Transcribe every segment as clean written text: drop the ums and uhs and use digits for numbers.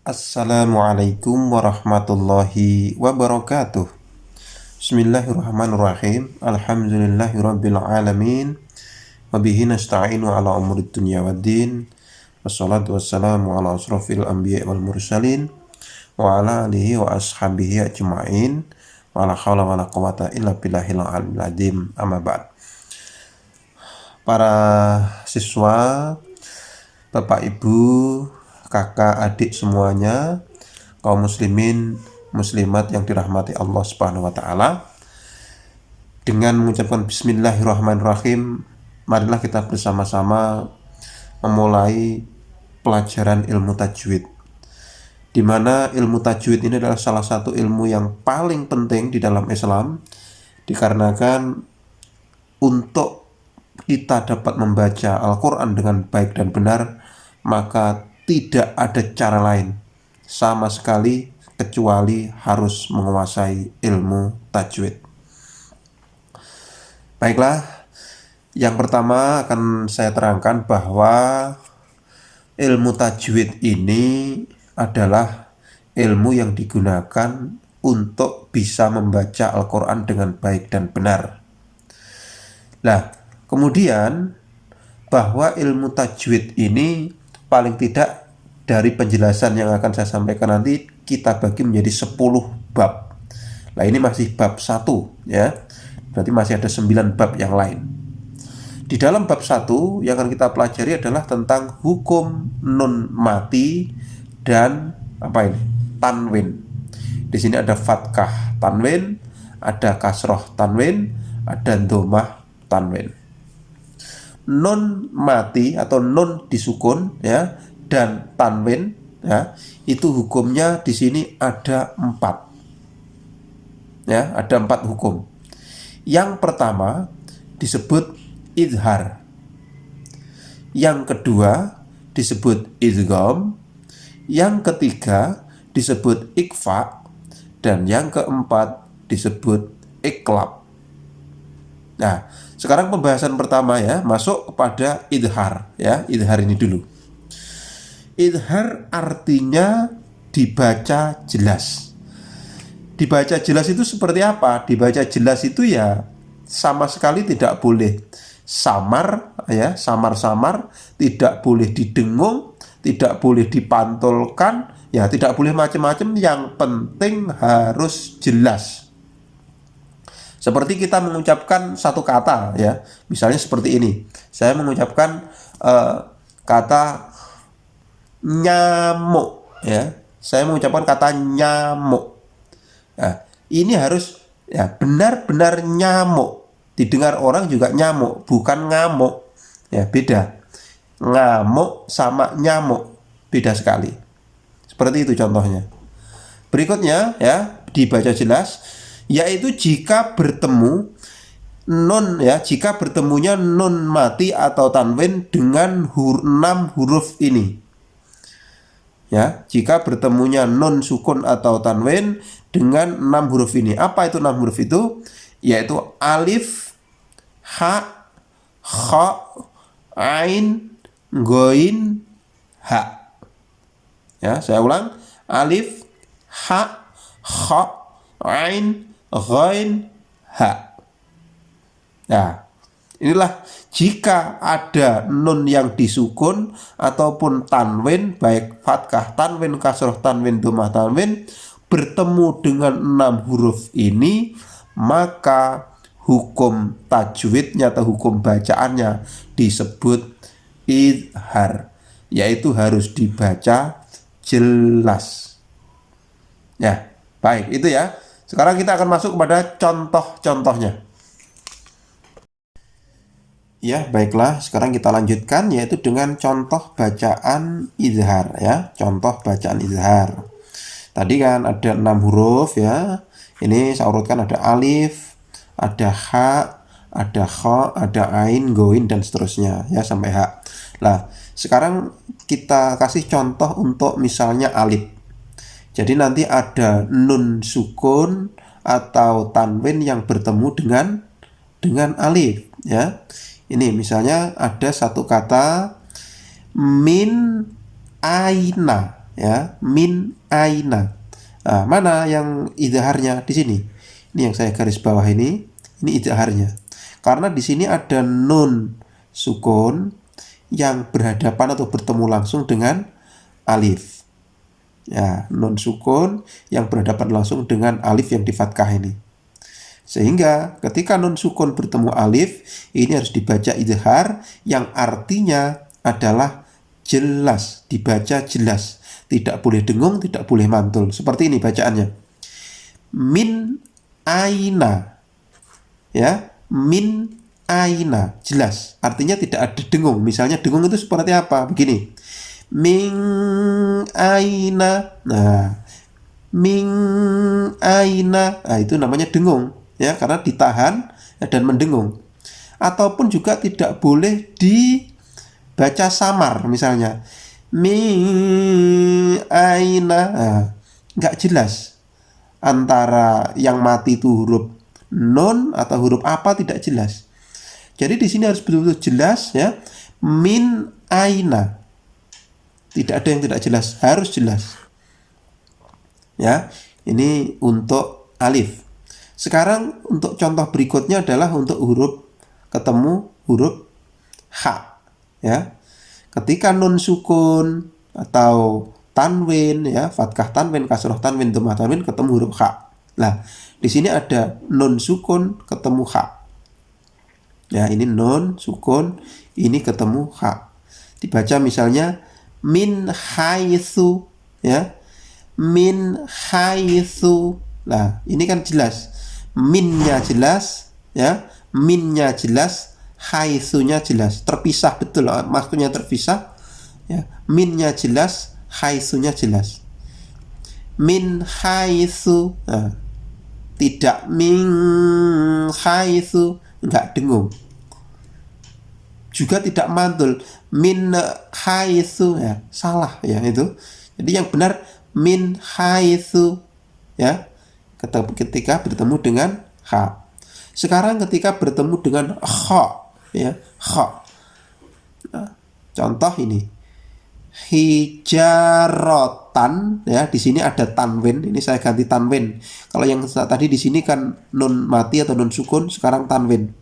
Assalamualaikum warahmatullahi wabarakatuh. Bismillahirrahmanirrahim. Alhamdulillahirabbil alamin. Wabihi nasta'inu ala umurid dunya waddin. Wassalatu wassalamu ala asrofil anbiya wal mursalin wa ala alihi wa ashabihi ajma'in. Wa la hawla wa la quwata illa billahil aliyyil azim. Amma ba'd. Para siswa, Bapak Ibu, kakak, adik semuanya, kaum muslimin, muslimat yang dirahmati Allah Subhanahu wa taala. Dengan mengucapkan bismillahirrahmanirrahim, marilah kita bersama-sama memulai pelajaran ilmu tajwid. Di mana ilmu tajwid ini adalah salah satu ilmu yang paling penting di dalam Islam, dikarenakan untuk kita dapat membaca Al-Quran dengan baik dan benar, maka tidak ada cara lain sama sekali kecuali harus menguasai ilmu tajwid. Baiklah, yang pertama akan saya terangkan bahwa ilmu tajwid ini adalah ilmu yang digunakan untuk bisa membaca Al-Quran dengan baik dan benar. Nah, kemudian bahwa ilmu tajwid ini paling tidak dari penjelasan yang akan saya sampaikan nanti kita bagi menjadi 10 bab. Nah, ini masih bab 1 ya. Berarti masih ada 9 bab yang lain. Di dalam bab 1 yang akan kita pelajari adalah tentang hukum nun mati dan tanwin. Di sini ada fathah tanwin, ada kasroh tanwin, ada domah tanwin. Nun mati atau nun disukun ya dan tanwin ya, itu hukumnya di sini ada 4 ya, ada 4 hukum. Yang pertama disebut idhar, yang kedua disebut idgham, yang ketiga disebut ikhfa, dan yang keempat disebut iqlab. Nah, sekarang pembahasan pertama ya, masuk kepada idhar ya. Idhar ini dulu. Idhar artinya dibaca jelas. Dibaca jelas itu seperti apa? Dibaca jelas itu ya sama sekali tidak boleh samar ya, samar-samar, tidak boleh didengung, tidak boleh dipantulkan, ya tidak boleh macam-macam, yang penting harus jelas. Seperti kita mengucapkan satu kata ya, misalnya seperti ini. Saya mengucapkan kata nyamuk ya. Saya mengucapkan kata nyamuk. Nah, ini harus ya benar-benar nyamuk. Didengar orang juga nyamuk, bukan ngamuk. Ya, beda. Ngamuk sama nyamuk beda sekali. Seperti itu contohnya. Berikutnya ya, dibaca jelas, yaitu jika bertemu nun ya, jika bertemunya nun mati atau tanwin dengan 6 huruf ini ya, jika bertemunya nun sukun atau tanwin dengan 6 huruf ini. Apa itu 6 huruf itu? Yaitu alif, ha, kha, ain, goin, ha ya. Saya ulang, alif, ha, kha, ain, ghain, ha. Nah, inilah jika ada nun yang disukun ataupun tanwin, baik fathah tanwin, kasroh tanwin, domah tanwin, bertemu dengan 6 huruf ini, maka hukum tajwidnya atau hukum bacaannya disebut idhar, yaitu harus dibaca jelas. Ya, baik, itu ya. Sekarang kita akan masuk kepada contoh-contohnya. Ya, baiklah. Sekarang kita lanjutkan, yaitu dengan contoh bacaan izhar ya. Contoh bacaan izhar. Tadi kan ada 6 huruf ya. Ini saya urutkan, ada alif, ada ha, ada kha, ada ain, goin, dan seterusnya ya sampai ha. Nah, sekarang kita kasih contoh untuk misalnya alif. Jadi nanti ada nun sukun atau tanwin yang bertemu dengan alif ya. Ini misalnya ada satu kata min aina ya, min aina. Nah, mana yang idharnya di sini? Ini yang saya garis bawah ini idharnya. Karena di sini ada nun sukun yang berhadapan atau bertemu langsung dengan alif. Ya, nun sukun yang berhadapan langsung dengan alif yang di fathah ini. Sehingga ketika nun sukun bertemu alif, ini harus dibaca idhar yang artinya adalah jelas, dibaca jelas. Tidak boleh dengung, tidak boleh mantul. Seperti ini bacaannya. Min aina. Ya, min aina. Jelas. Artinya tidak ada dengung. Misalnya dengung itu seperti apa? Begini. Min aina. Nah, min aina. Nah, itu namanya dengung. Ya, karena ditahan dan mendengung. Ataupun juga tidak boleh dibaca samar misalnya. Min aina, nggak jelas antara yang mati itu huruf nun atau huruf apa, tidak jelas. Jadi di sini harus betul-betul jelas ya. Min aina, tidak ada yang tidak jelas, harus jelas. Ya, ini untuk alif. Sekarang untuk contoh berikutnya adalah untuk huruf ketemu huruf ha. Ya. Ketika nun sukun atau tanwin ya, fathah tanwin, kasroh tanwin, dhammah tanwin ketemu huruf ha. Nah, di sini ada nun sukun ketemu ha. Ya, ini nun sukun, ini ketemu ha. Dibaca misalnya min haitsu ya. Min haitsu. Nah, ini kan jelas. Minnya jelas ya, minnya jelas, haitsunya jelas, terpisah betul, maksudnya terpisah ya. Minnya jelas, haitsunya jelas. Min haitsu, nah, tidak min haitsu, enggak dengung. Juga tidak mantul, min haitsu ya, salah ya itu. Jadi yang benar min haitsu ya, ketika bertemu dengan ha. Sekarang ketika bertemu dengan kha ya, kha. Nah, contoh ini hijarotan ya, di sini ada tanwin, ini saya ganti tanwin. Kalau yang tadi di sini kan nun mati atau nun sukun, sekarang tanwin.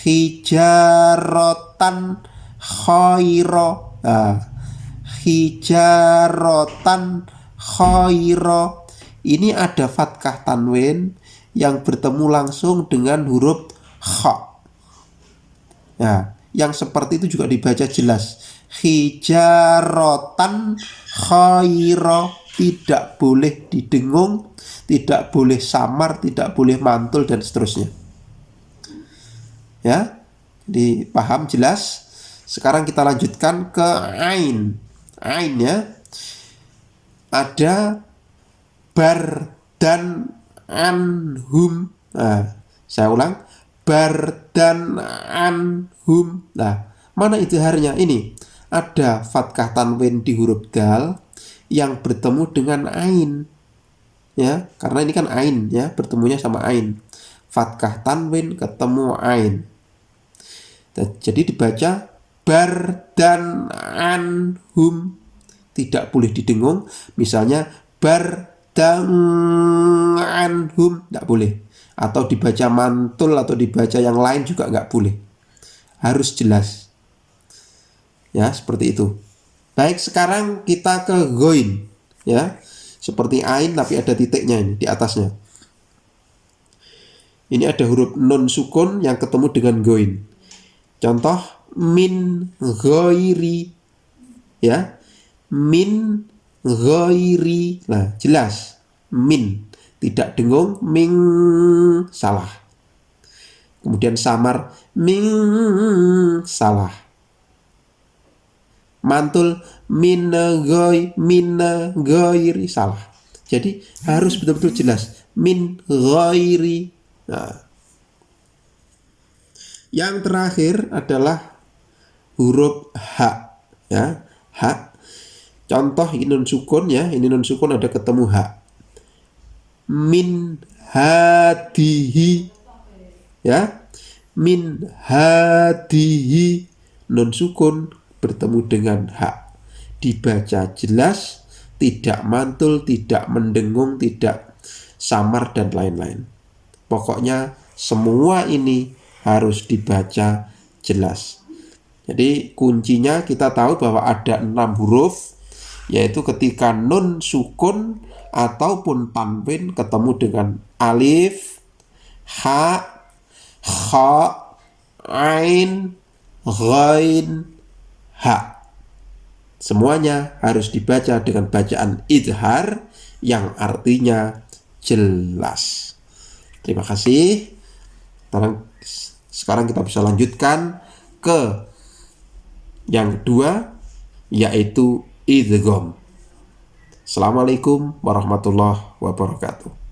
Hijarotan khairo. Nah, hijarotan khairo. Ini ada fathah tanwin yang bertemu langsung dengan huruf kha. Nah, yang seperti itu juga dibaca jelas. Hijarotan khairo, tidak boleh didengung, tidak boleh samar, tidak boleh mantul dan seterusnya. Ya, dipaham jelas. Sekarang kita lanjutkan ke ain. Ain ya. Ada bar dan anhum. Nah, saya ulang. Bar dan anhum. Nah, mana idharnya? Ini ada fathah tanwin di huruf dal yang bertemu dengan ain. Ya, karena ini kan ain ya, bertemunya sama ain. Fathah tanwin ketemu ain. Jadi dibaca bar dan anhum. Tidak boleh didengung. Misalnya bar dan anhum, tidak boleh. Atau dibaca mantul atau dibaca yang lain juga nggak boleh. Harus jelas. Ya, seperti itu. Baik, sekarang kita ke goin. Ya, seperti ain tapi ada titiknya ini di atasnya. Ini ada huruf nun sukun yang ketemu dengan goin. Contoh min ghairi. Ya, min ghairi. Nah, jelas. Min. Tidak dengung, min, salah. Kemudian samar, min, salah. Mantul, min ghairi, salah. Jadi harus betul-betul jelas. Min ghairi. Nah. Yang terakhir adalah huruf H. Ya, H. Contoh ini nun sukun ya, ini nun sukun ada ketemu H. Min hadihi ya, min hadihi, nun sukun bertemu dengan ha, dibaca jelas, tidak mantul, tidak mendengung, tidak samar, dan lain-lain. Pokoknya semua ini harus dibaca jelas. Jadi kuncinya kita tahu bahwa ada 6 huruf, yaitu ketika nun sukun ataupun tanwin ketemu dengan alif, ha, kha, ain, ghain, ha. Semuanya harus dibaca dengan bacaan idhar yang artinya jelas. Terima kasih. Sekarang kita bisa lanjutkan ke yang kedua, yaitu idgham. Assalamualaikum warahmatullahi wabarakatuh.